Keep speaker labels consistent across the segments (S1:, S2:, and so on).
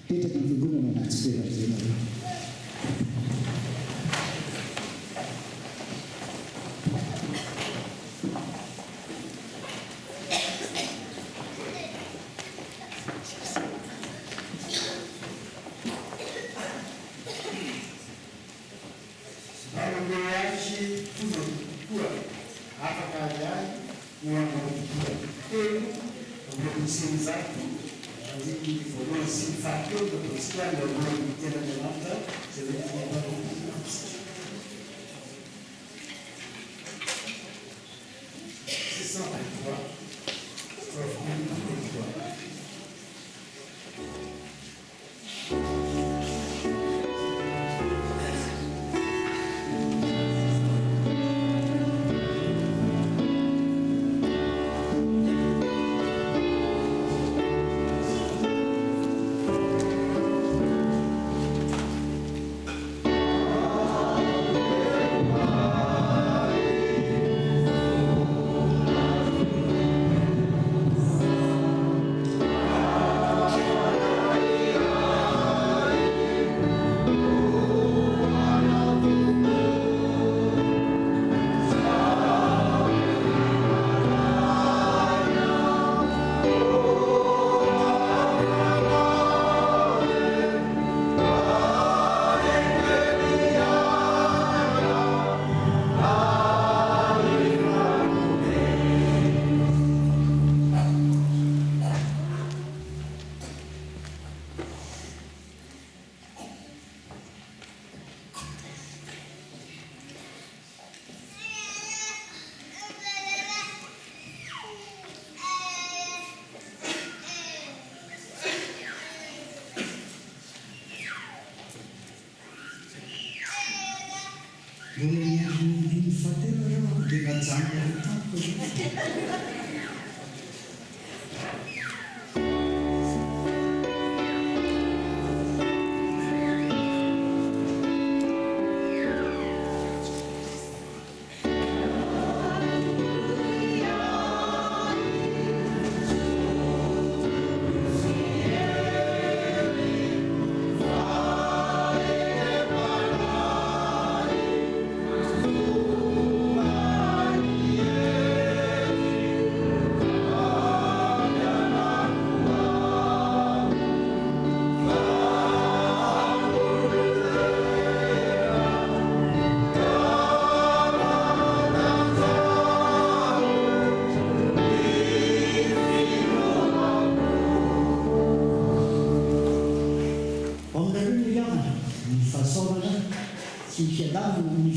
S1: petraka ny fiangonana anaty toerana izay nareo.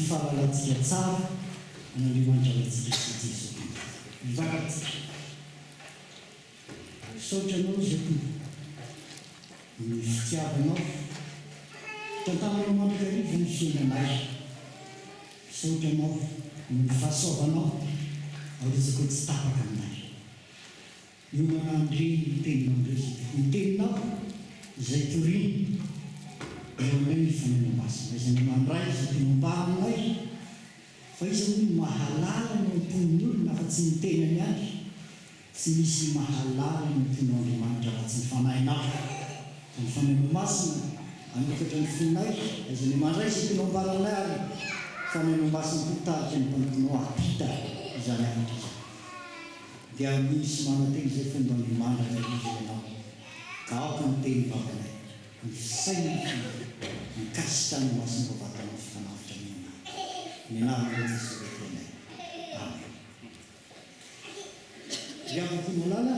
S1: Fahalantsika tsara an'Andriamanitra antsika sy Jesu. Mivakatsika. Saotra anao zay ny fitiavanao. Tantananao mandrakariva ny fiainanay. Saotra anao ny fahasoavanao. Arizako tsy tapaka aminay. Io manandre ny teninao ny teninao izay torino. Eo aminay ny fananamasina. Izay ny mandray izay tinombaminay. Fa izy hoe mahalala ny ampon'ny olona fa tsy ny tenany ihany. Tsy misy mahalala ny ampon'ny Andriamanitra fa tsy ny fanahinao. Fa ny fananamasina anokatra ny fonay izay ny mandray izay tinombaminay ary fananamasina hitahatra ny mpamponao apita izany avatra. Dia misy manateny izay fomba Andriamanitra izy ianao. Ka aoka ny teny vavanay. Ny fisaina ny kasitrany masina vavatana ny fifanavitra aminay. Ny anarana Jesu Kristo. Amen. Diavako malala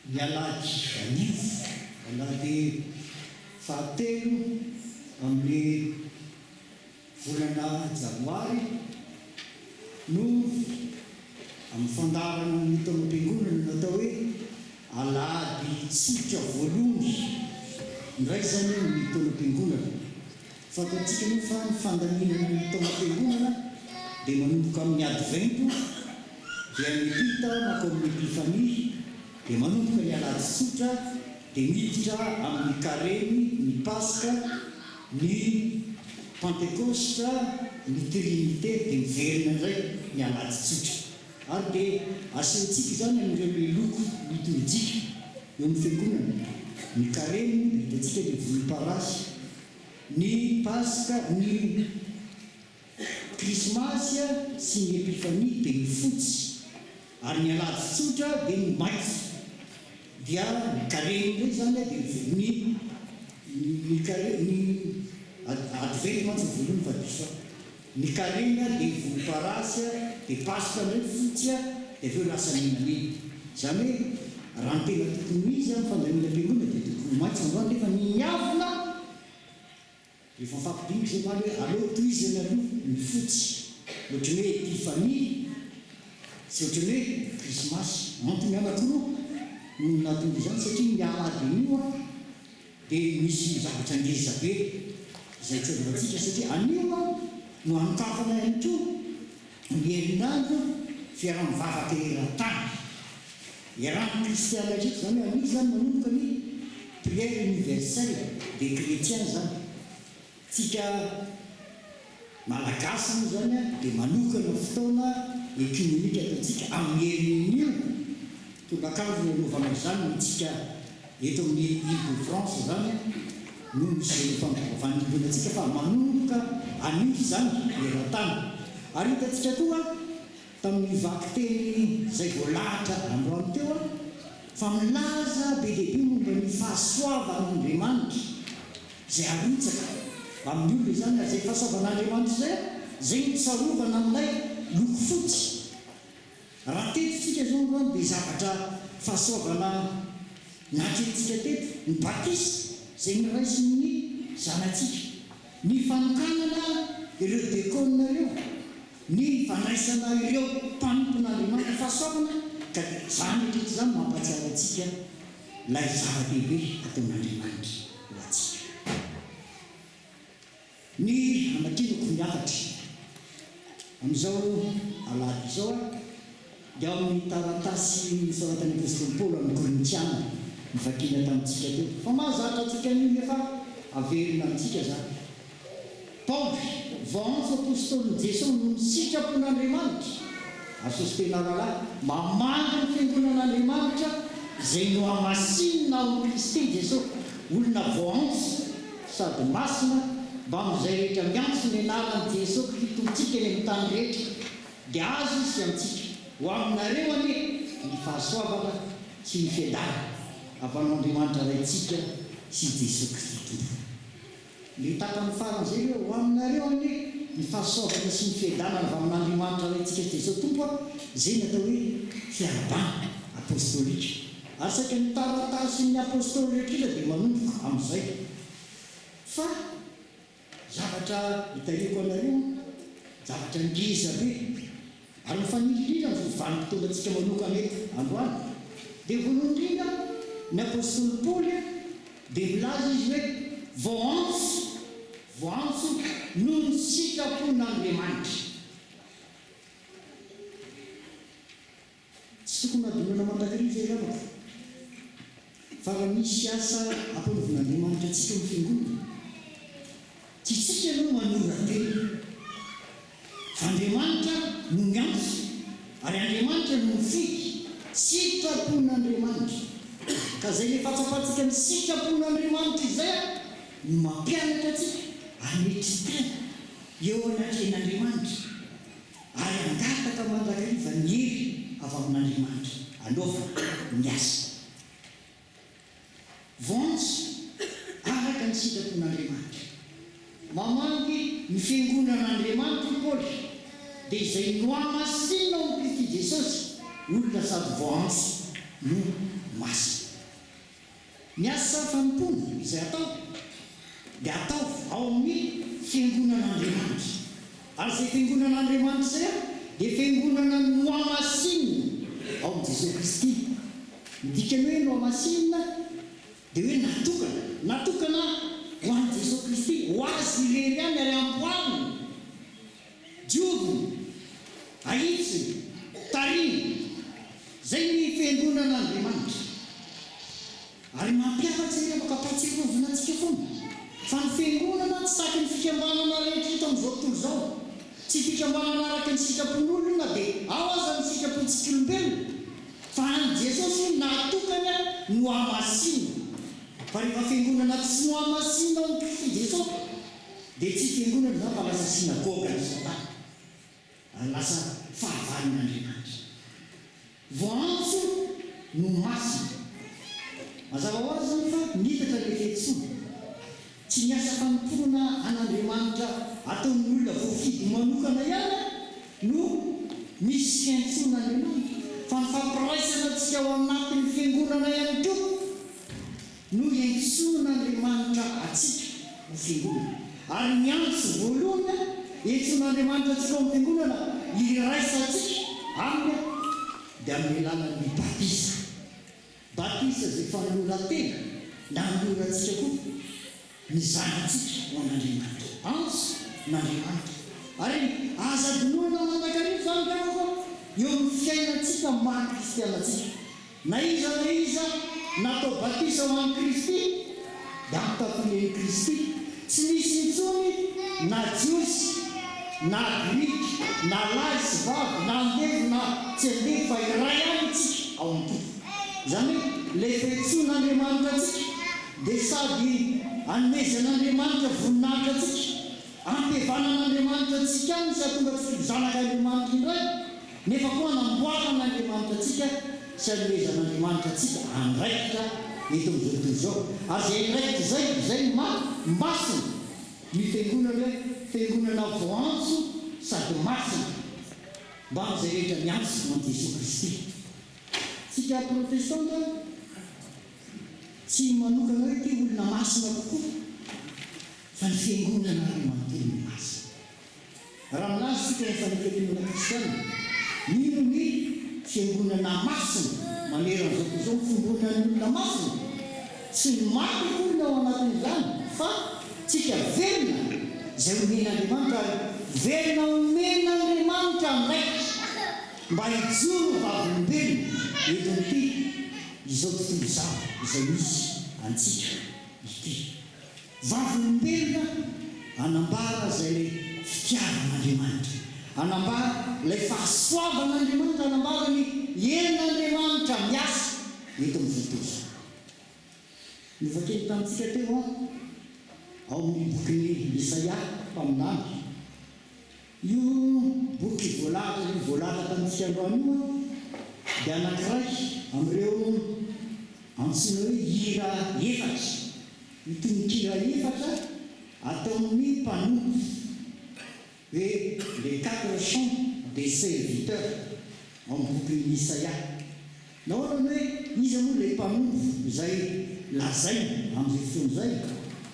S1: ialady anivy alady fahatelo amin'ny volana janoary no amin'ny fandarana ny taona-piangonana natao hoe alady tsotra voalohany ndray zany ny taona-piangonana. Fataontsika moa fa ny fandaminana ny taona-piangonana dia manomboka amin'ny advento dia mipita mako amin'ny epifania dia manomboka ny alady tsotra dia miditra amin'ny kareny ny paska ny pentecoste ny trinité dia miverina indray ny alady tsotra. Ary dia asehoantsika zany amin'ireo loko liturjika eo amin'ny fiangonana ny kareny hitantsika ny volomparasy, ny paska, ny krismasy sy ny epifania dia ny fotsy, ary ny alady tsotra dia ny maitso. Dia ny kareny ndray zany dia ny kareny adively mantsy voalohany fa diso ny kareny dia volomparasy dia paska ndray fotsy dia aveo lasa menamena. Zany hoe raha ny tena tokony izy amin'ny fandamina mpemona dia tokony maitso androany nefa ny miavona rehefa mifampidiniky zay maly hoe aleo toizana aloha ny fotsy ohatrany hoe epifania sy ohatrany hoe krismasy antony anakiroa no natonga izany satria mialady an'io dia misy zavatra ngeza be izay tsy azavantsika satria anio no anokafana ihany koa ny herinandro fiaraha-mivavaka eran-tany iarahan'ny kristiana ndraiky zany hoe anio zany manomboka ny prière universelle des chrétiens zany. Tsika malagasy moa zany dia manokana fotoana ekumenika ataontsika amin'ny herin'io tondrakandro ny anaovana izany nitsika eto amin'ny Ile de France zany no misy fanivonantsika fa manomboka anio zany eran-tany. Ary hitantsika koa tamin'ny vaky teny izay voalahatra androany teo fa milaza be dehibe momba ny fahasoavan'Andriamanitra izay arotsaka amin'ny olona izany izay fahasoavan'Andriamanitra izay mitsarovana amin'ilay loko fotsy. Raha tetitsika zao androany dia zavatra fahasoavana nakentsika teto ny batisa izay niraisy ny zanatsika, ny fanokanana ireo dekôna ireo, ny fanaisana ireo mpanompon'Andriamanitra fahasoavana ka zany rehetra zany mampatsiaro antsika ilay zava-dehibe ataon'Andriamanitra ho antsika. Ny anakinako miakatra amin'izao alady izao dia ao amin'ny taratasy nisoratany apôstôly Paoly amin'ny Korintiana nivakiana tamintsika teo fa mahazatra antsika an'io efa averina amintsika zany. Paoly voantso apôstôly Jesosy no sitrapon'Andriamanitra asosy tena rahalahy mamandry ny fiangonan'Andriamanitra izay no hamasinina ao Kristy Jesosy, olona voantso sady masina mba amin'izay rehetra miantso ny anaran'i Jesosy fitontsika eny amin'ny tany rehetra dia azo izy amintsika ho aminareo ane ny fahasoavana sy ny fiadarana avan'Andriamanitra raintsika sy Jesosy Kristy. Le tapany faran'izay hoe ho aminareo ane ny fahasoavana sy ny fiadarana avy amin'Andriamanitra raintsika Jesosy Tompo izay natao hoe fiarabana apôstôlika. Ary saika ny taratasy ny apôstôly rehetra dia manomboka amin'izay fa zavatra hitahiko anareo zavatra ngeza be ary mifanililina ny vanim-potoanantsika manokana eto androany. Dia voalohany indrindra ny apôstôly Paoly dia milaza izy hoe voantso noho ny sitrapon'Andriamanitra. Tsy tokony adonana mandrakariva zay lavaka fa raha misy asa ampanovon'Andriamanitra antsika amin'ny fiangonana tsy tsika aloha manora teny fa Andriamanitra no miantso ary Andriamanitra no mifidy sitrapon'Andriamanitra. Ka zay le fatsapatsika ny sitrapon'Andriamanitra izay no mampianatra atsika hanetry tena eo anatren'Andriamanitra ary angataka mandrakariva ny hery avy amin'Andriamanitra anaova ny asa. Voantso araka ny sitrapon'Andriamanitra mamangy ny fiangonan'Andriamanitra Paoly dia izay no hamasinina ao Kristy Jesosy olona sady voantso no masina. Ny asa fanompona izay atao dia atao ao amin'ny fiangonan'Andriamanitra ary izay fiangonan'Andriamanitra izay dia fiangonana no hamasinina ao amin'ny Jesosy Kristy. Midikany hoe no hamasinina dia hoe natokana ho an'i Jesosy Kristy ho azy irery any ary amboariny dioviny ahitsiny tariny zay ny fiangonan'Andriamanitra. Ary mampiavatsy ireo makapatsirovina antsika foana fa ny fiangonana tsy saky ny fikambanana rehetra hita amin'izao tontolo izao, tsy fikambanana araka ny sitrapon'olona dia ao aza ny sitrapontsika olombelona fa any Jesosy natokana no hamasinina fa rehefa fiangonana tsy noamasina ny Kristy Jesosy dia tsy fiangonana zany fa lasa sinagoga ny Satana, lasa fahavalin'Andriamanitra. Voantso no masina. Mazava ho azy zany fa nitatra le fiantsoana tsy miasa fanomporona an'Andriamanitra ataon'ny olona voafidy manokana ihany no misy fiantsoan'Andriamanitra, fa ny fampiraisana antsika ao anatin'ny fiangonana ihany koa no iantsoan'Andriamanitra atsika ho fiangonana. Ary ny antso voalohany iantsoan'Andriamanitra atsika ao amin'ny fiangonana iraisa atsika aminy dia amin'ny alalan'ny batisa. Batisa izay fanoloran-tena na hanorantsika koa ny zanatsika ho an'Andriamanitra, antso n'Andriamanitra. Ary aza dinoana manankareo zany rehefa eo amin'ny fiainantsika maha-kristianatsika. Na iza natao batisa ho an'i Kristy dia amitafilen'i Kristy. Tsy misy intsony na jiosy na grika na lahy sy vavy na andevo na tsy andevo fa iray ihany tsika ao amin'ny tompo. Zany hoe le fiantsoan'Andriamanitra atsika dia sady anomezan'Andriamanitra voninahitra atsika, ampihevanan'Andriamanitra atsika any sy atonga tsika zanak'Andriamanitra indray, nefa koa anamboaran'Andriamanitra atsika sy anomezan'Andriamanitra atsika andraikitra eto amin'izao tontolo izao. Ary zay ndraikitra zay masina ny fiangonana hoe fiangonana voantso sady masina mba amin'izay rehetra miantso an'i Jesosy Kristy. Tsika protestanta tsy manokana hoe ty olona masina kokoa fa ny fiangonana ry manontolo masina. Raha minazy tsika ny fanefenenana kristiana, mino ny fiangonana masina maneran'izao toy izao fiangonan'ny olona masina. Tsy maty olona ao anatin'izany fa tsika velona izay omen'Andriamanitra, velona omen'Andriamanitra ndraiky mba hijoro vavolombelona eto amin'ity izao tontolo izao izay misy antsika ity. Vavolombelona anambara izay le fitiavan'Andriamanitra, anambara ilay fahasoavan'Andriamanitra, anambara ny helin'Andriamanitra miasa eto amin'izao tontolo izao. Nivakely tamintsika teo ao amin'ny bokin'ny Isaia mpaminany. Io boky voalahatra tamintsika androany io dia anankiray amin'ireo antsoina hoe hira efatra. Itony hira efatra ataon'ny mpanompo hoe les 4 chants des serviteurs ao amin'ny bokin'ny Isaia. Nahoana hoe izy moa ilay mpanompo izay lazainy amin'izay fotoana izay,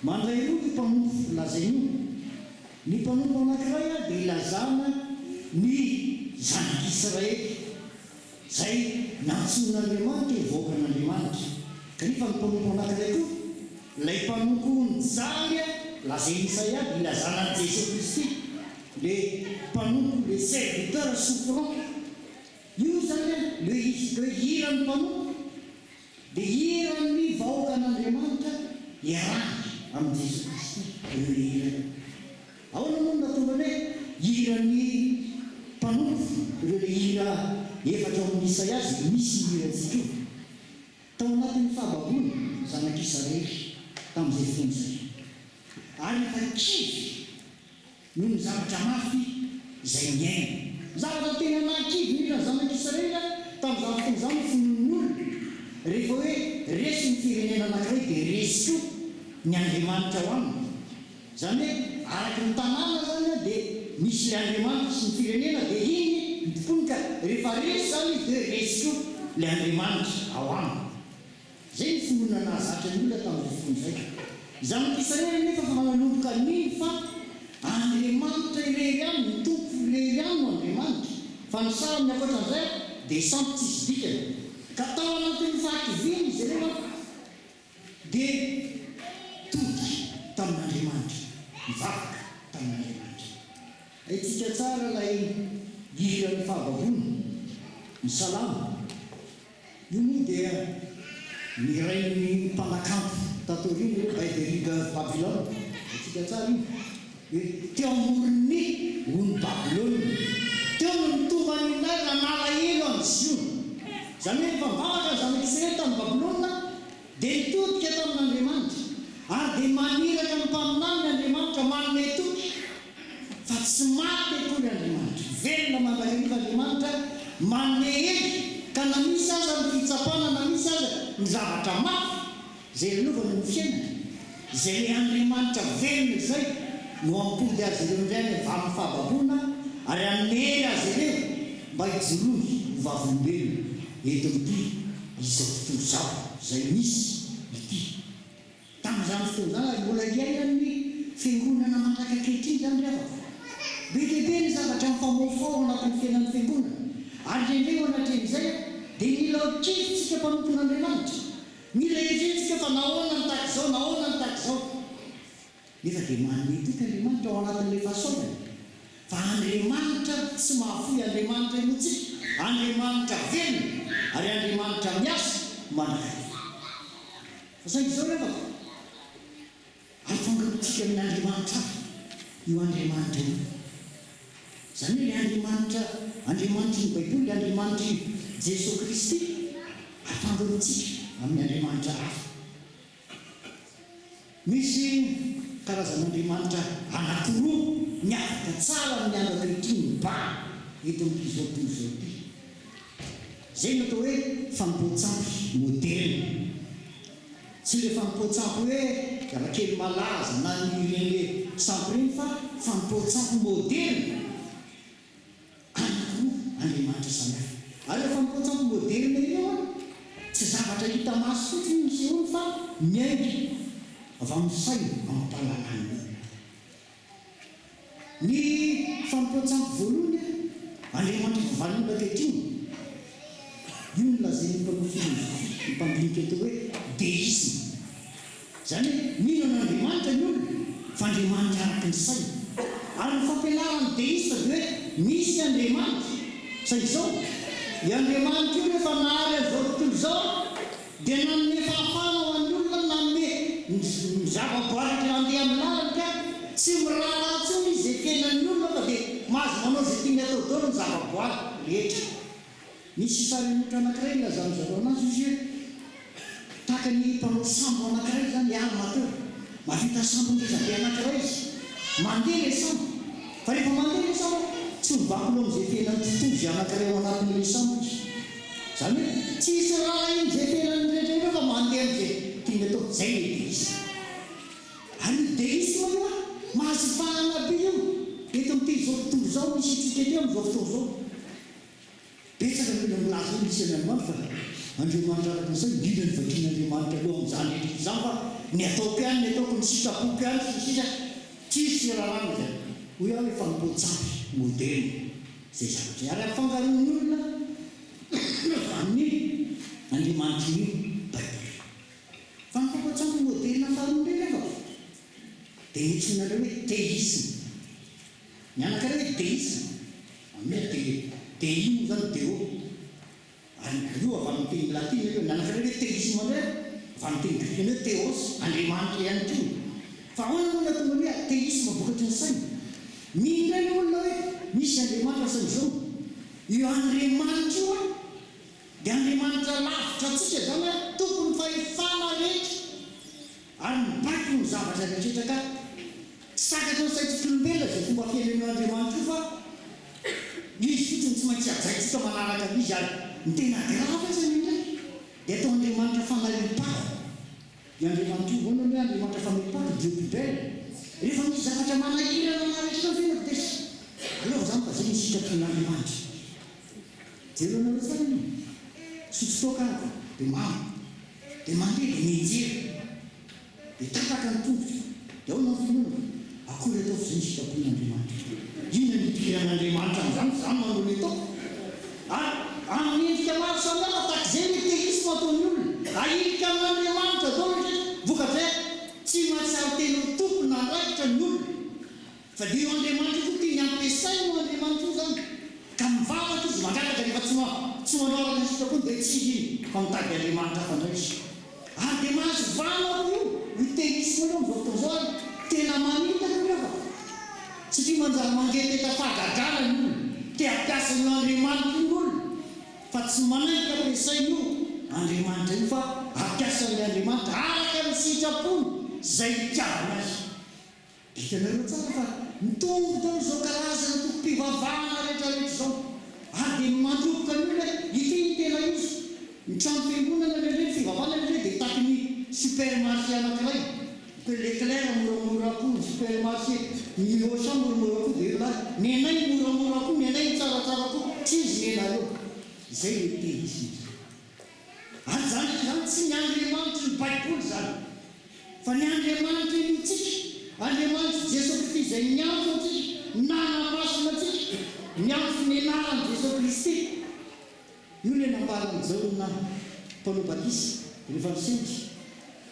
S1: mandray roa ny mpanompo lazainy io. Ny mpanompo anankiray dia ilazana ny zanak'Israely izay nantsoin'Andriamanitra ivoakan'Andriamanitra. Kanefa ny mpanompo anankiray koa ilay mpanompo nijaly lazainy Isaia dia ilazana an'i Jesosy Kristy, le mpanompo le serviteur souffrant. Io zany le hiran'ny mpanompo dia hiran'ny vahoakan'Andriamanitra iarahana amin'i Jesosy Kristy ireo le hirany. Ahoana moa natonga hoe hiran'ny mpanompo ireo le hira efatra ao amin'ny Isaia izay misy hirantsika io. Tao anatin'ny fahababoana zanak'Israely tamin'izay fotoana izay. Ary efa kivy noho ny zavatra mafy izay miaina. Zavatra tena nakivy mihitsy zanak'Israely tamin'izany fotoana izany fonon'olona. Rehefa hoe resy ny firenena anankiray dia resy koa ny Andriamanitra ao aminy. Zany hoe araky ny tanàna zany dia misy le Andriamanitra sy ny firenena dia iny mitoponika. Rehefa resy zany dia resy koa le Andriamanitra ao aminy. Zay ny fononana zatra ny olona tamin'izay fotoana izay. Zanak'Israely nefa fa mananomboka niny fa Andriamanitra irery ihany, ny tompo irery ihany no Andriamanitra. Fa ny sarany ankoatran'izay dia sampy tsisy dikany. Ka tao anatin'ny fahakiviany izy rehefa dia tody tamin'Andriamanitra, mivavaka tamin'Andriamanitra. Ahitsika tsara ilay hiran'ny fahababoana, ny salamo. Io moa dia mirain'ny mpanakanto tatoriny hoe by the river of Babylon. Ahitsika tsara io hoe teo amoron'ny ony Babilôna, teo no nitovany nay nanala elo amin'ny Sion. Zany hoe efa mivavaka zanak'Israely tamin'ny Babilôna dia nitodika tamin'Andriamanitra ary dia maniraka ny mpaminany Andriamanitra manome toky fa tsy maty akory Andriamanitra velona mandahiriva Andriamanitra manome hery ka na misy aza ny fitsapana na misy aza ny zavatra mafy izay renovana ny fiainana izay le Andriamanitra velona izay no ampody azy ireo indray ny vamin'ny fahababoana ary amery azy ireo mba hijorohy ho vavolombelona eto amin'ity izao fotoana izao izay misy ity tamin'izany fotoana izany mbola iaina ny fiangonana manaraka ankehitriny izany rehefa be dia be ny zavatra mifamoafao anatin'ny fiainan'ny fiangonana ary indrindray ao anatin'izay dia mila hotrefintsika mpanompon'Andriamanitra mila hotrefintsika fa nahoana ny tahak'izao nahoana ny tahak'izao nefa dia manome toky Andriamanitra ao anatin'ilay fahasaorany fa Andriamanitra tsy mahafoy Andriamanitra imotsika Andriamanitra velona ary Andriamanitra miasa manaraka fa saingy izao rehefa ary fangarotsika amin'ny Andriamanitra io Andriamanitra io izany hoe ilay Andriamanitra ny Baiboly Andriamanitra Jesosy Kristy ary fangarotsika amin'ny Andriamanitra hafa misy karazan'Andriamanitra anankiroa miavaka tsara amin'ny anankiroa ba eto amin'izao tontolo izao ity izay no atao hoe fampoatsampy moderne tsy le fampoatsampy hoe rakely malaza na nireny sampy reny fa fampoatsampy moderne anankiroa Andriamanitra samihafa ary le fampoatsampy moderne io tsy zavatra hita maso fotsiny misy eo fa miainga avy amin'ny saina amin'ny fahalalana ny fampoatsampy voalohany Andriamanitra ivavan'olona ankehitriny io no lazain'ny mpampinika eto hoe deisme izany hoe mino an'Andriamanitra ny olona fa Andriamanitra araky ny saina ary ny fampianaran'ny deisme dia hoe misy Andriamanitra sa izao i Andriamanitra io rehefa nahary an'izao tontolo izao dia nanome fahafana ho an'ny olona nanome ny zavaboary nandeha amin'ny lalany ka tsy miraharaha intsony izy izay fiainan'ny olona fa dia mahazo manao izay tiany atao daholo ny zavaboary rehetra misy sarin'olona anankiray lazany zareo anazy izy hoe tahaka ny mpanao sambo anankiray zany alina teo mavita sambo ngezabe anankiray izy mandeha ilay sambo fa rehefa mandeha ilay sambo tsy mivakolo amin'izay fiainan'ny totozy anankiray ao anatin'ilay sambo izy izany hoe tsy hisy raha iny izay fiainan'ny rehetra fa mandeha amin'izay tiany atao zay le deisme ary ny deisme io mahazo fahana be io eto amin'ity zao tontolo izao misy itsika ety amin'izao fotoana izao betsaka mila milaza hoe misy an'Andriamanitra fa Andriamanitra araka n'izay indrindra ny vakian'Andriamanitra aloha amin'izany rehetra izany fa ny ataoko ihany ny ataoko ny sitrapoko ihany sisa tsisy raharano zany hoy aho hoe fampoatsampy moderne zay zavatra ary amfangaron'ny olona amin'ny Andriamanitra io Baiboly fa ny fampoatsampy moderne faharoa rehefa dia nitsonareo hoe teisme ny anankiray hoe deisme amin'ny deimo zany deo ary io avy amin'ny teny latina io ny anankiray hoe teisme indray avy amin'ny teny grikina hoe theos Andriamanitra ihany koa fa hoana olona tonga hoe teisme vokatry ny saina mindray ny olona hoe misy Andriamanitra sain'izao io Andriamanitra io dia Andriamanitra lavitra antsika zany hoe tompony fahefana rehetra ary mibaiko ny zavatra rehetra ka sakatra ny saintsik'olombelona zay fomba fiainan'io Andriamanitra io fa izy fotsiny tsy maintsy ajaitsika manaraka izy ary ny tena grava zany indray dia atao Andriamanitra fanarim-pako i Andriamanitra io voana hoe Andriamanitra fanarim-pako diopibel rehefa misy zavatra manahirana naresika fena desy aleova zany fa zay ny sitrapon'Andriamanitra jero anareo tsara sotsitoaka dia mamo dia mandeha dia mijery dia tataka ny tongotra dia ao na finoana akory atao fa zay ny sitrapon'Andriamanitra ina nidiran'Andriamanitra amin'izany zany manolo atao ary amin'ny endrika maro samihafa tahaka izay ny teisme ataony olona ahirika amin'Andriamanitra dao rehetra vokatra tsy mahatsara teny ho tompony naraikitra ny olona fa dia io Andriamanitra io tia ny ampiasainy no Andriamanitra io zany ka mivavaka izy mandrakatra rehefa tsy manao araka ny sitrapony dia tsy iny fa mitady Andriamanitra hafa indray izy ary dia mahazo vanako io io teisme io amin'izao fotoana izao ary tena manitaka rehefa satria manjary mangeteka fahagadrana ny olona te ampiasa ny Andriamanitra io olona fa tsy manaiky ampiasainy io andriamanitra io fa ampiasan'ny andriamanitra araka ny sitrapony zay itiavana azy. Hitanareo tsara fa mitombo tao zao karazana tokom-pivavahana rehetrarehetra zao ary dia mandroboka an'olona ity ny tena izy. Ny trano fiangonana lehibe fivavahana lehibe dia taky ny supermarché anankiray. Leclerc moramora koa, ny supermarché ny Auchan moramora koa dia lahy nenay moramora koa, nenay tsaratsara koa, tsy izy nenareo. Zay le te izy. Ary zany tsy ny Andriamanitra ny Baiboly zany fa ny Andriamanitra iny tsika, Andriamanitra Jesosy Kristy zay miantso antsika, nanamasina antsika, miantso ny anarany Jesosy Kristy. Io le nambaran'izao na Paolo Batisa rehefa misehotra,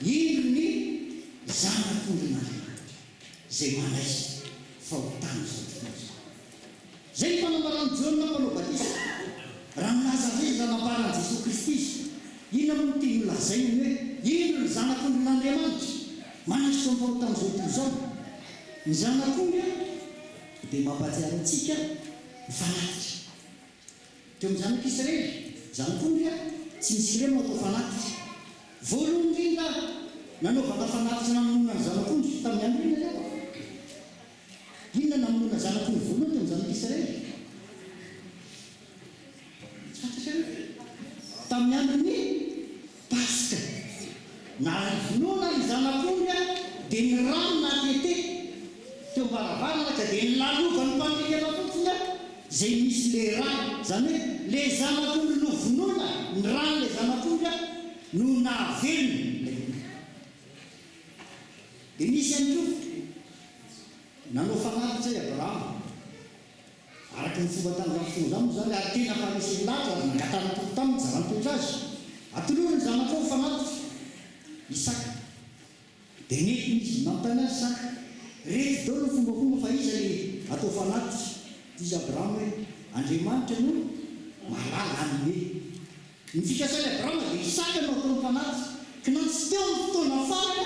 S1: ino ny zanak'olon'Andriamanitra zay manaizy fahotana zao fotsy. Zay fanambarany Jaona Paolo Batisa raha milaza zay zanambaran'i Jesosy Kristy izy. Ino amin'ny tiany lazainy hoe ino ny zanak'olon'Andriamanitra manaizy amin'ny fahotana zao toy izao. Ny zanak'olona dia mampahatsiaro antsika mifanatitra. Teo amin'ny zanak'Israely, zanak'olona tsy misy ireo natao fanatitra. Voalohany indrindra nanaovana fanatitra namonona ny zanak'ondry tamin'ny andro ina zao. Inona namonona zanak'ondry voalohany teo amin'ny zanak'Israely? Tamin'ny andron'ny Pasika. Navonoana ny zanak'ondry dia ny rano natete teo am-baravarana ka dia nilalova ny mpandriana fotsiny zay misy le rano. Zany hoe le zanak'ondry no vonoana, ny rano le zanak'ondry no nahavelona. Dia misy any koa nanao fanatitra i Abrahama araka ny fomba tanjany fotoana zany ary tena fa misy latra ary nangatana toko taminy zarantoetra azy atoloany zanakao fanatitra Isaka. Dia nety izy nampitany azy Isaka rehefa dao ny fombafomba fa izy le atao fanatitra. Izy Abrahama hoe Andriamanitra no malala anyme. Ny fikasany Abrahama dia Isaka no atao fanatitra. Ka nantsy teo ny fotoana farana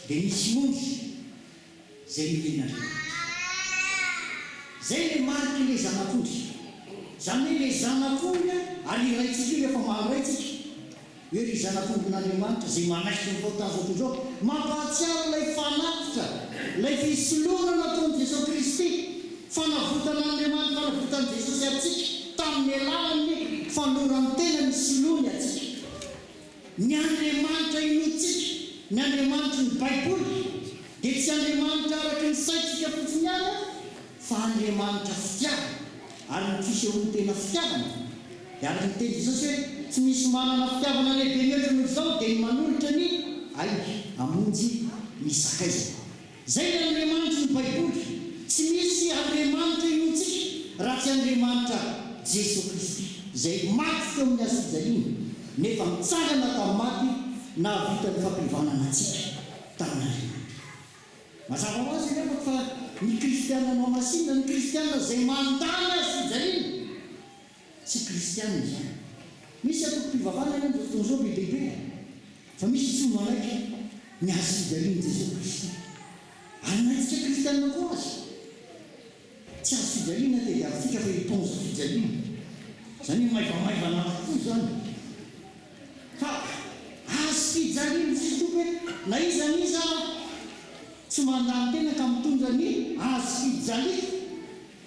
S1: dia nisy monjy zay milin'Andriamanitra. Zay le mariky le zanak'ondry. Zany hoe le zanak'ondry ary iraitsika io rehefa maharaitsika hoe ry zanak'ondrin'Andriamanitra zay manaiky ny fahotana zao toy izao mampahatsiaro ilay fanatitra, ilay fisoloana nataon'i Jesosy Kristy, fanavotan'Andriamanitra, fanavotan'i Jesosy atsika tamin'ny alalan'ny fanorany tena ny solony atsika. Ny Andriamanitra inotsika, ny Andriamanitra ny Baiboly dia tsy Andriamanitra araky ny saitsika fotsiny ihany fa Andriamanitra fitiavana ary ny fisehoany tena fitiavana. Dia araka ny teny Jesosy hoe tsy misy manana fitiavana lehibe mihatra noho izao dia ny manolotra ny amonjy misakaiza. Zay ny Andriamanitra ny Baiboly. Tsy misy Andriamanitra inotsika raha tsy Andriamanitra Jesosy Kristy zay maty teo amin'ny hazo-fijaliana nefa mitsangana tamin'ny maty nahavita ny fampivanana antsika tamin'Andriamanitra. Mazava ho azy nefa fa ny kristianina no amasinina, ny kristianina zay mandany hazo-fijaliana tsy kristianina zany. Misy atoko-pivavahana ny fotoana izao be dehibe fa misy tsy manaiky ny hazo-fijaliana Jesosy Kristy. Ary naitsika kristianina koa azy tsy azo fijaliana dia aritsika fa hitonja fijaliana. Zany maivamaivana tokoa zany fa azo fijaliana tsy toko hoe na iza niza tsy mandany tena ka mitondra ny azo fijaliana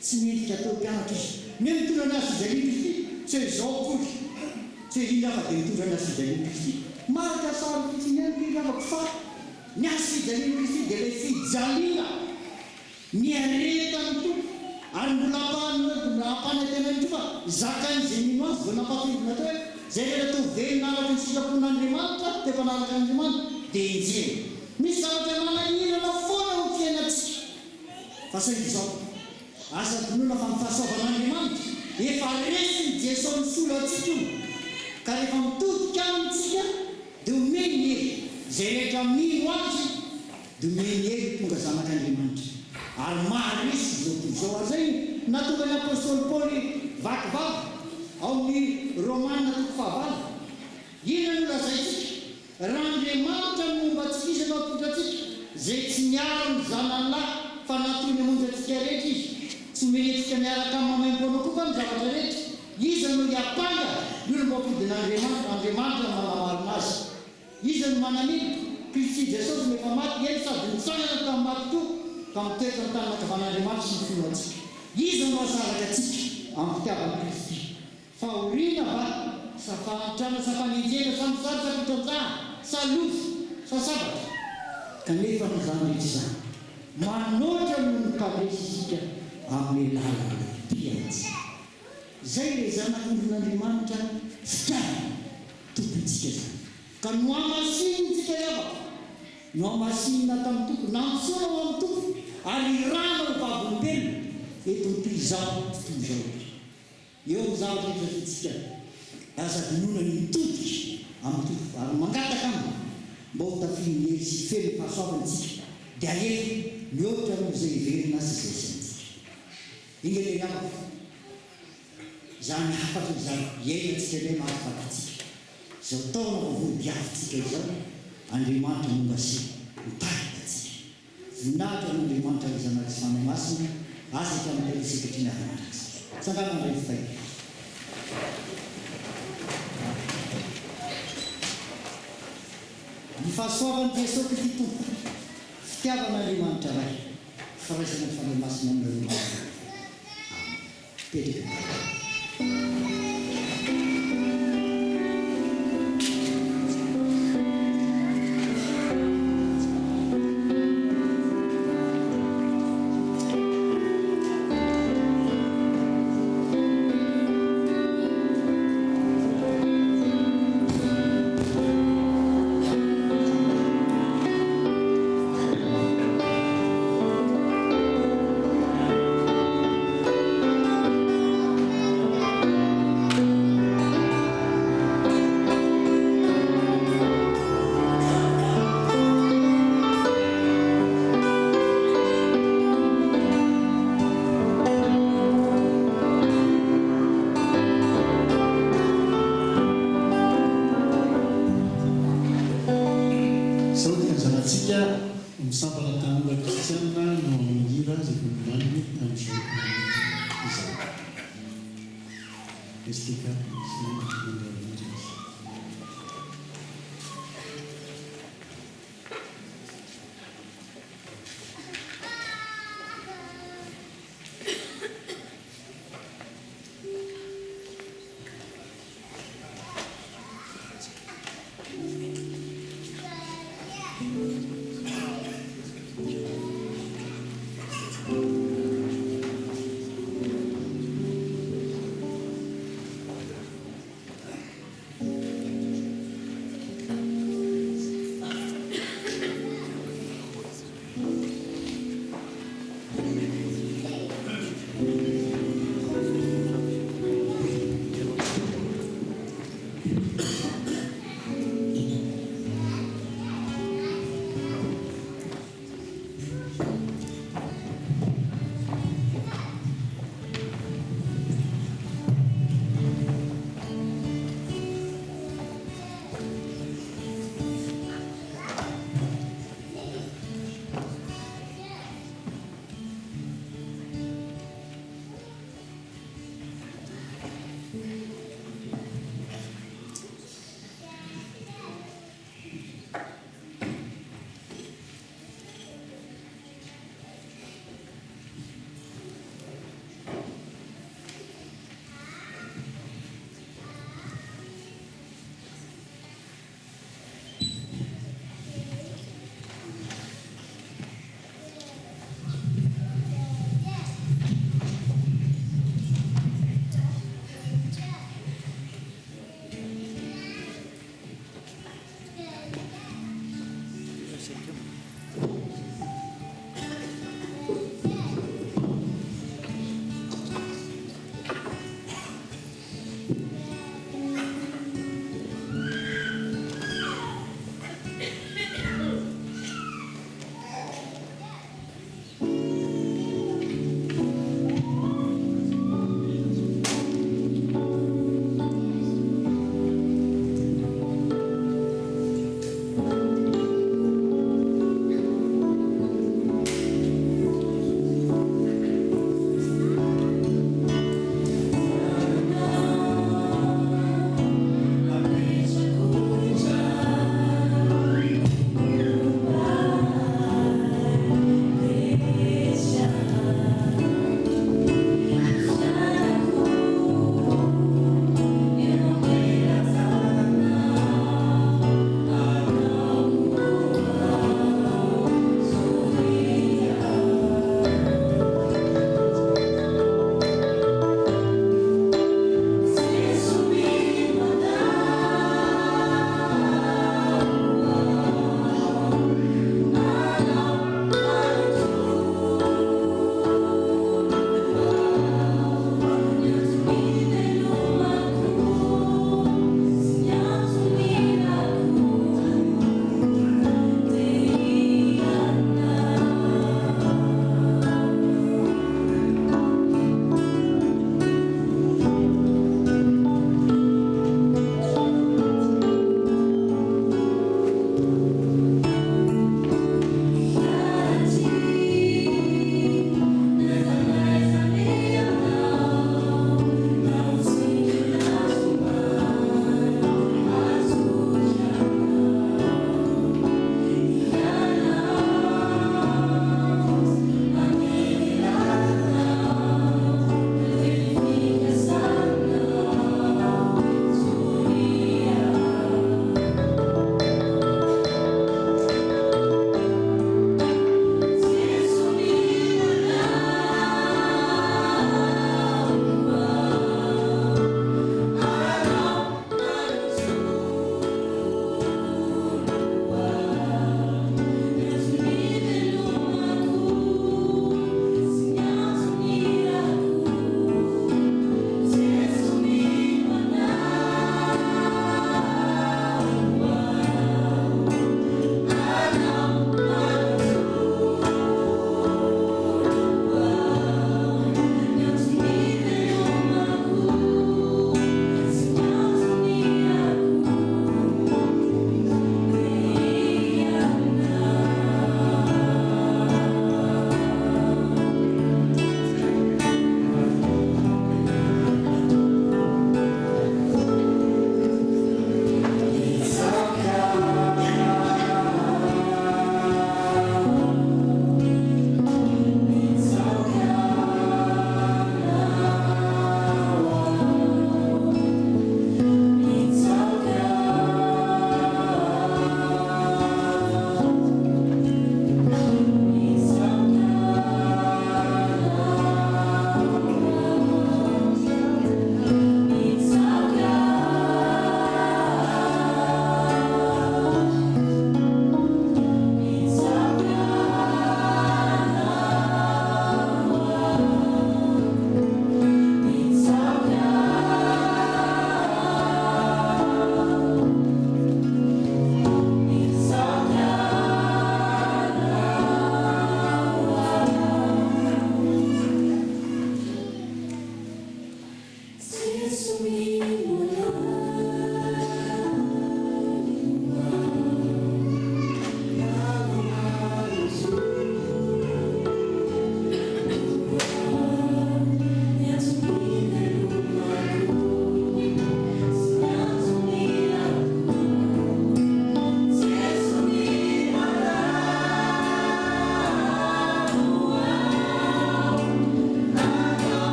S1: tsy mendrika atao mpianatra izy. Me mitondra ny azo fijaliana Kristy tsy hoe izao akory tsy hoe iny afa dia mitondra ny azo fijaliana Kristy. Marika sary fotsiny ihany ke afaka fa ny azo fijaliana Kristy dia ilay fijaliana miaretany tompoko ary mbola apahana tena iny fa zakain'izay mino azy vao nampatodina tao hoe zay rehetra tao velona araka ny sitrapon'Andriamanitra tefa naraka Andriamanitra dia enjeny. Misy zavatra manahirana foana ho fiainantsika fa saingy izao asa donona fa mifahasoavan'Andriamanitra efa resiny Jesosy misolo antsika io ka rehefa mitodika amintsika dia omeny hery zay rehetra mino azy dia omeny hery tonga zanak'Andriamanitra ary maharesy zao toy izao. Ary zay natonga ny apôstôly Paoly vakivavy ao ny Romanina toko fahavalo. Inona no lazaitsika? Raha Andriamanitra no momba antsika izy anao tondratsika zay tsy miaro ny zanany lahy fa natoy ny hamonjy antsika rehetra izy, tsy menetsika miaraka amin'ny mamaim-poana koa fa ny zavatra rehetra izy no hiapanga io no mapodin'andriamanitra manamarina azy izy no manan'iny Kristy Jesosy nefa maty eny sady nitsanana tamin'ny maty to ka mitoetra ny tany nakavan'andriamanitra sy ny finoantsika izy no asaraka atsika amin'ny fitiavany Kristy fa orina va sa fahantrana sa fanenjena sa misary sa fitranjaha sa lozy sa sabatra kanefa n'izany rehetra izany manoatra no mikaresy isika amin'ny lalana piatsy zay le zanak'olon'andriamanitra fitiavana tompontsika zany ka no amasinitsika iavaka no amasinina tamin'ny tompo nampisoana ho amin'ny tompo ary rana ho vavolombelona eto toy izao eo amin'ny zavatra rehetra aza dinona ny mitodika amin'ny tompo ary mangataka aminy mba ho tafiny hery sy feno fahasoavantsika dia aefa mihoatra no zay iverina sy zay santsika iny le namako zany hafatra zany iainantsika le mahafatatsika zao taona vovodiavitsika izao andriamanitra mombasi mitarikatsika vinahitra n'andriamanitra ny zanaky fanamasina azaka amin'ny sekatriny avanaratsika sanganandray fay ny fahasoavan'i Jesosy Kristy tompo fitiavan'andriamanitra ray firaisana ny fanamasina amin'andriamanitra petrika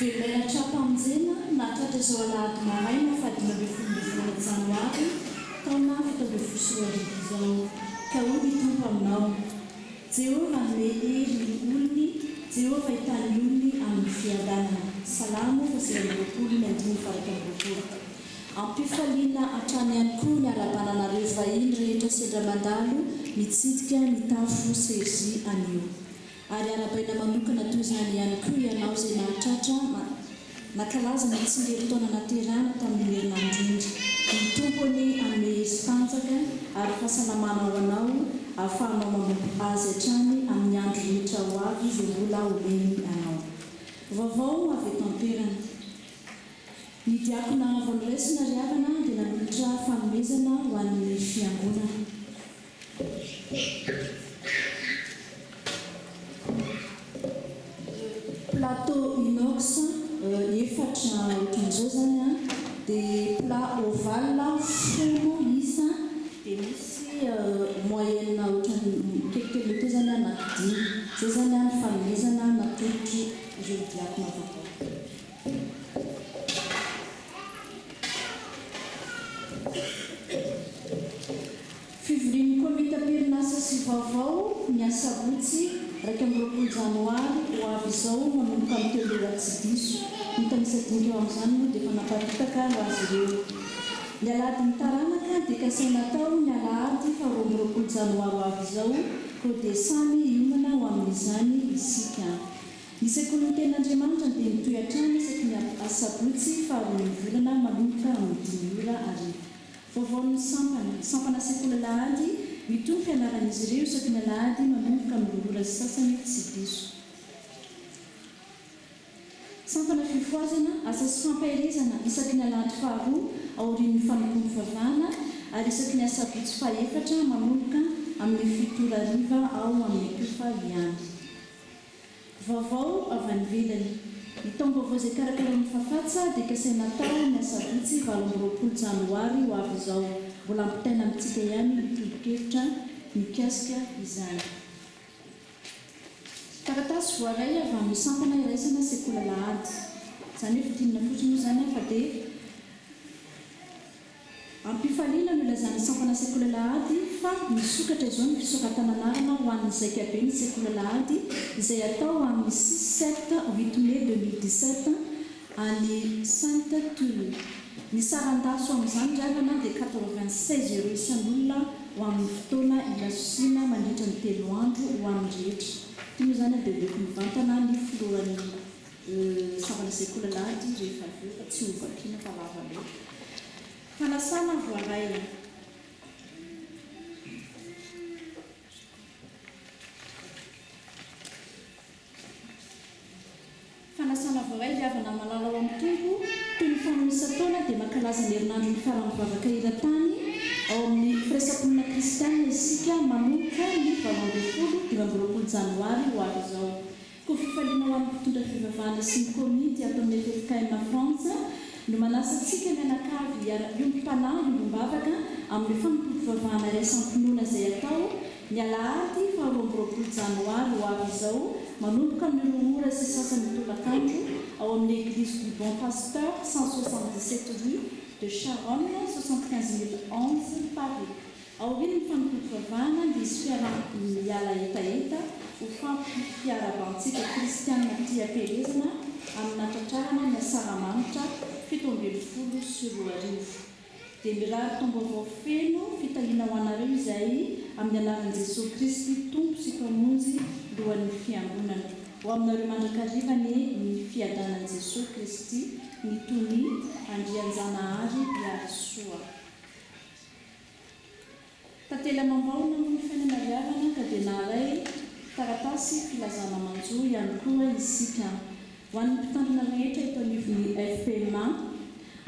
S2: Velelatrapa amin'izena natratra izao alahady maraina fadimy ambin'ny folo janoary taona fito ambin'ny folo sy roa arivo izao ka hoy ny tompo aminao Jehova hanome hery ny olony Jehova hitany olony amin'ny fiadanana salamo fa izay am'roapolo ny andimy faraka am'roapolo ampifaliana hatrany ihany koa ny arabananareo vahiny rehetra sendra mandalo mitsidika ny tafo serzy anio ary arabaina manokana toy izany ihany koa ianao izay nahatratra nakalaza ny tsingerin-taona naterana tamin'ny herinandrindry ny tompony hanome hery tanjaka ary fahasalamana ao anao ahafahanao manompo azy hatrany amin'ny andro rehetra ho avy izay mbola omeny anao vaovao avy eto am-toerana ny diakona voanoresina ry havana dia nanolotra fanomezana ho an'ny fiangonana plateau inox efatra ohatran'izao zany a dia plat ovale folo isa dia misy moyenne ohatran'ny kelikely teo zany anankidimy zay zany a ny fanomezana natolotry ireo diakona vaovao fivorian'ny komita perinasa sy vaovao ny asabotsy raika am'roapolo janoary ho avy izao manomboka amin'ny teoloratsidiso ny tanisadiniko eo amin'izany moa dia efa napatitaka ho azy ireo ny alahady ny taranaka dia kasaina tao ny alahady fa roa am'roapolo janoary ho avy izao koa dia samy iomana ho amin'izany isika ny sekoly ny ten'Andriamanitra dia mitoy hatrany isaky ny asabotsy faharoa ny volana manomboka amin'ny 10 ora arivo vaovaon'ny sampana sekoly alahady mitombo fianaran'izy ireo isaky ny alahady manomboka amin'ny 2 ora sy sasany tsy diso sampana fifoazana asa sy fampaherezana isaky ny alahady faharoa aorian'ny fanompomy fivavahana ary isaky ny asabotsy fahaefatra manomboka amin'ny 7 ora ariva ao amin'ny kofa ihany vaovao avy any ivelany ny taongo vaovao izay karakaran'ny fahafatsa dia kasaina tao ny asabotsy 20 janoary ho avy izao mbola ampitaina amintsika ihany mitodokevitra mikasika izany taratasy voaray avy amin'ny sampana iraisana sekoly alahady izany hoe fitinina fotsiny io zany fa dia ampifaliana no ilazany sampana sekoly alahady fa misokatra izao ny fisoratananarana ho an'ny zaikabe ny sekoly alahady izay atao amin'ny 6-7 mai 2017 any Sainte Tulle ny sarandaso amin'izany dravana dia 96 euro isan'olona ho amin'ny fotoana ilasosiana mandritra ny 3 andro ho amin'ny rehetra tia moa zany dia leko mivantana ny filohan'ny sampana sekoly alahady rehefa avy eo fa tsy ho vakiana fa lavaloha fanasana voaray fanasana voaray riavana malala ao amin'ny tombo toy ny fanomisa-taona dia mankalaza ny herinandro ny faramivavaka eran-tany ao amin'ny firaisaponina kristiana isika manomboka ny 20 janoary ho avy izao koa fifaliana ho amin'ny mpitondra fivavahana sy ny komity ato amin'ny FFKM Frantsa no manasantsika mianakavy iompim-panahy iombom-bavaka amin'ny fanompo-pivavahana raisampinoana izay atao ny alahady 20 janoary ho avy izao manomboka amin'ny 2 ora sy sasany tolakandro ao amin'ny église du Bon Pasteur 177 rue de Charonne 75 011 Paris aoriany ny fanompo-pivavahana dia isy fiara-miala etaeta ho fampiarabantsika kristianina tia ampielezana amin'ny natratrarana ny asaramanitra 70 sy 2 arivo dia mirary tombovaovao feno fitahiana ho anareo izay amin'ny anaran'i Jesosy Kristy tompo sy mpamonjy lohan'ny fiangonana ho aminareo mandrakarivany ny fiadanan'i Jesosy Kristy ny tony andrian-janahary iary soa kely amam-baona ny fiainana ka dia naray taratasy filazana manjo ihany koa isika ho an'ny mpitandrina rehetra eto anivon'ny FPMA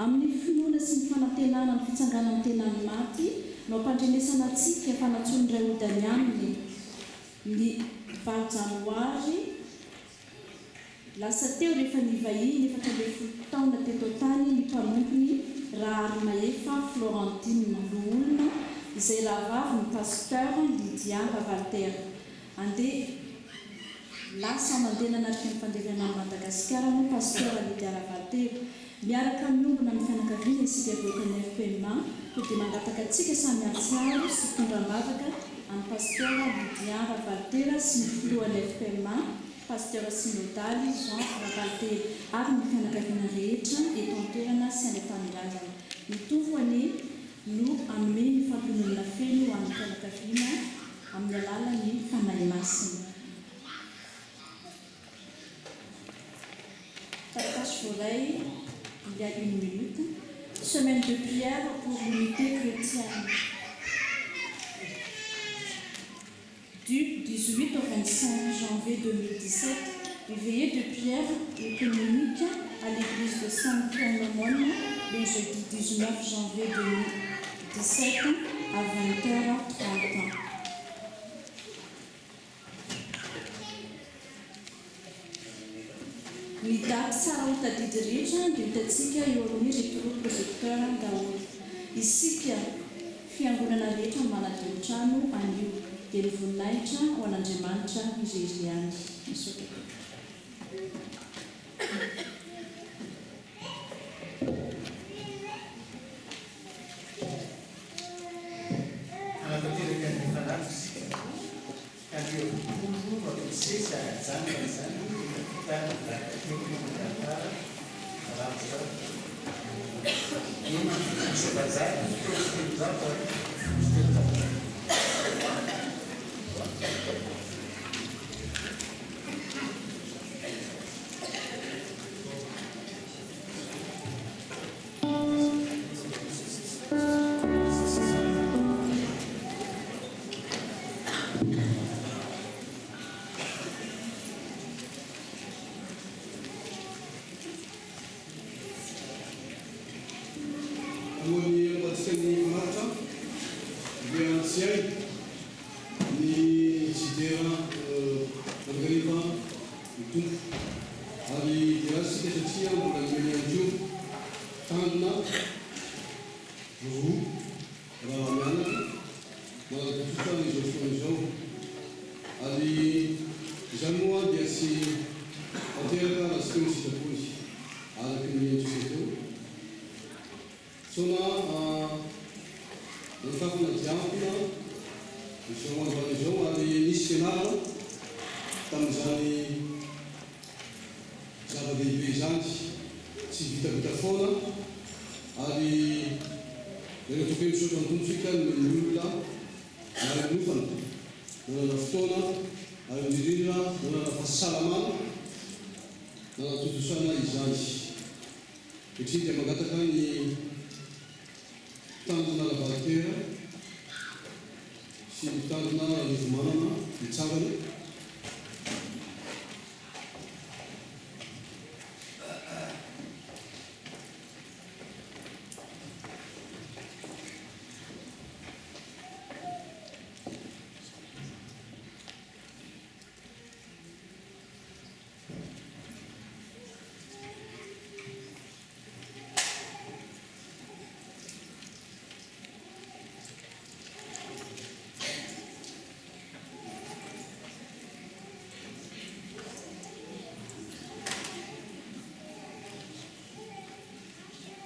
S2: amin'ny finoana sy ny fanantenana ny fitsanganan'ny tenany maty no ampandrenesana antsika fanatsony iray hodany aminy ny 20 janoary lasa teo rehefa nivahiny 14 taona teto tany ny mpanompony Rahary Maefa Florentine Loholona izay rahavavy ny pasteur Lydia Ravalter andeha lasa mandeha anatrika ny fandehanan'i Madagasikara no pasteur Lydia Ravalter miaraka miombona amin'ny fianakaviana isika voakan'ny FPMA ko dia mangataka antsika samy atsiaro sy tondrambavaka amin'ny pasteur Lydia Ravalter sy ny filohan'ny FPMA pasteur synodaly Jean Ravalter ary ny fianakaviana rehetra eto an-toerana sy any am-paharazana mitovy ane no anome ny fampinoana feno ho an'ny fianakaviana amin'ny alalan'ny fanahy masina. Taratasy voaray il y a 1 minute. Semaine de prière pour l'unité chrétienne. Du 18 au 25 janvier 2017, une veillée de prière économique à l'église de Saint-Pierre-le-Moine le jeudi 19 janvier 2017 à 20h30. Ny daty tsara ho tadidy rehetra dia hitantsika eo amin'ny retro projecteur daholo. Isika fiangonana rehetra manadio trano anio dia ny voninahitra ho an'Andriamanitra irery ihany. Misaotra.
S3: Anatanteraka ny fanaty isika ka eo tontolo mampisetra zany izany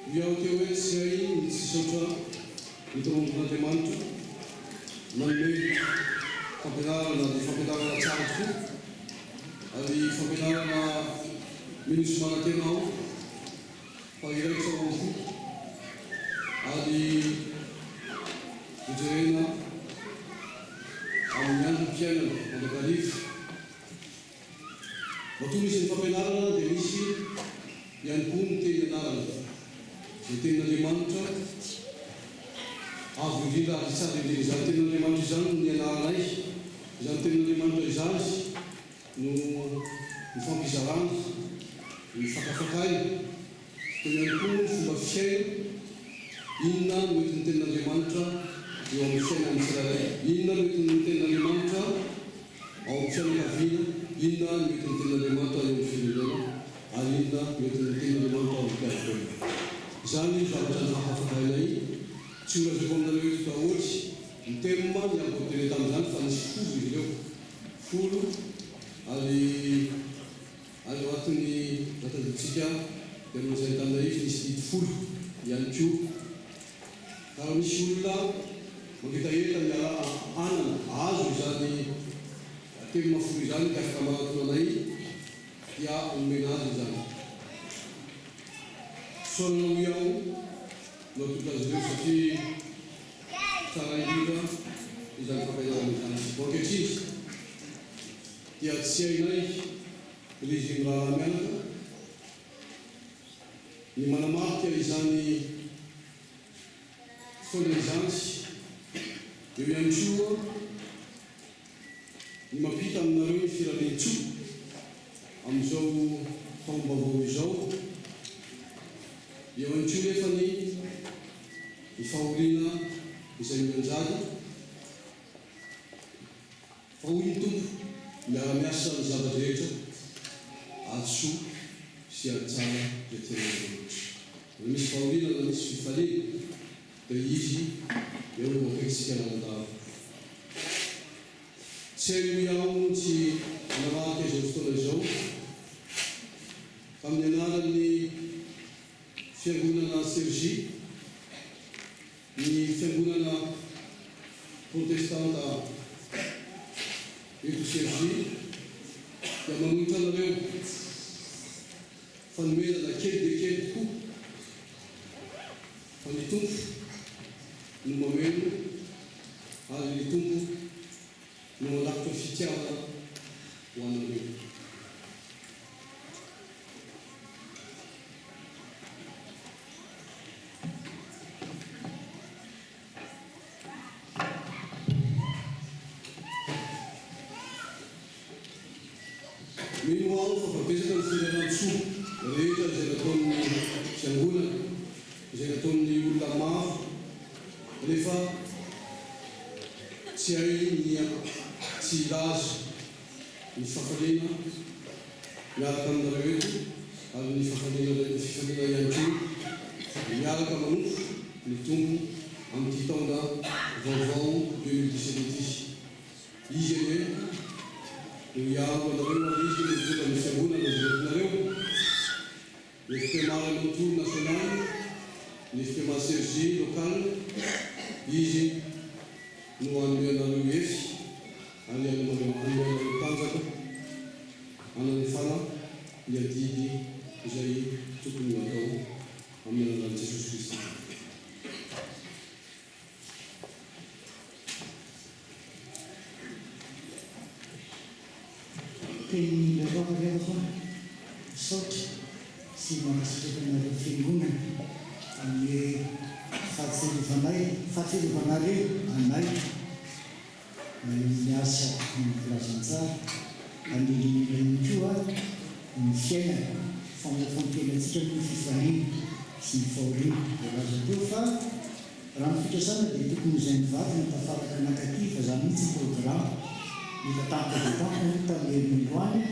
S4: Viao teo hoe sy hay ny tsisotra nitorongon'Andriamanitra manome fampianarana dia fampianarana tsara tokoa ary fampianarana minisy manantenao fa iraitra ao koa ary hojerena amin'ny androm-piainana mandrakarivo. Matoa misy ny fampianarana dia misy ihany koa ny teny anarana. Ny tenin'Andriamanitra avy indrindra azy tsara indrindra izany tenin'Andriamanitra izany ny anaranay izany tenin'Andriamanitra izany no mifampizarana mifakafakaina toy ihany koa ny fomba fiaina inona no entin'ny tenin'Andriamanitra eo amin'ny fiainan'ny tsirairay inona no entin'ny tenin'Andriamanitra ao amin'ny fianakaviana inona no entin'ny tenin'Andriamanitra eo amin'ny firenena ary inona no entin'ny tenin'Andriamanitra ao amin'ny mpiarakaina izany zavatra ny fakafakainay tsy horazako aminareo eto daholo ny terma ny amboateny tamin'izany fa nisy folo izy ireo folo ary anatin'ny vatandritsika dia amin'izay taminay izy nisy didy folo ihany koa ka misy olona manketaeta miala anana azo izany terma folo izany ka afaka manatonanay dia omena azy izany sonanao iaho no atota azy ireo satria tsara indrindra izany fampianarana izany ankehitriny dia tsy hainay izy ny raha mianatra ny manamarika izany fotoana izany eo ihany koa ny mampita aminareo ny firanentsoa amin'izao fahombaovao izao eo ihany koa nefa ny fahoriana izay mianjady fahoriany tompo miara-miasa ny zavatra rehetra asoa sy atsara rehetra misy fahoriana na misy fifaliana dia izy eo mampetsika analandava tsy haino iaho tsy manaraka izao fotoana izao amin'ny anaran'ny fiangonana Sergie ny fiangonana protestanta eto Sergie dia manolotra anareo fanomezana kely dia kely tokoa fa ny tompo no mameno ary ny tompo no manapitra fitiavana ho anareo mino aho fa fampiasaka ny firenantsoa rehetra izay nataon'ny fiangonana izay nataon'ny olona maro rehefa tsy hay tsy ilaza ny fafaliana miaraka aminareo eto ary ny fifaliana ihany koa miaraka manofo ny tompo amin'ny taona vaovao 2017 izy ene no iaro anareo ary izy ny vola ny fiangonana voretinareo ny fitemara nontolo nasionaly ny fitemara Sergie lokale izy no anome anareo efy any anareo tanjaka anany fana ny adidy izay tokony atao amin'ny anaran'i Jesosy Kristy
S1: teny levavarevako misaotra sy manasitrakanareo fiangonana amin'ny fahatserovanareo anay miasa ny filazantsara an'ilany koa ny fiainana fampiainatsika ny fifaliana sy ny fahoriana laza teo fa raha ny fikasana dia tokony izay mivavy ny tafaraka anakaty fa zany mihitsy ny programme efa tampoka dia tampoka tamin'ny herinandroany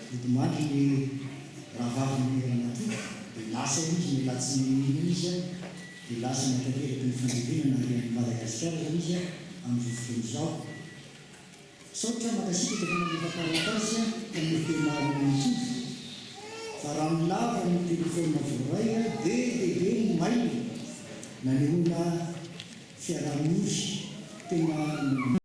S1: didimaly ny raha vavy ny ranaty dia lasa izy milatsy ny izy dia lasa natateraka ny fandevena na rian'ny Madagasikara zany izy amin'izao fotoan'izao saotra makasika dia fanalefaparakasy amin'ny temarinaty fa raha milava ny telefôna voray dia ny maina na ny olona fiarahamonysy tena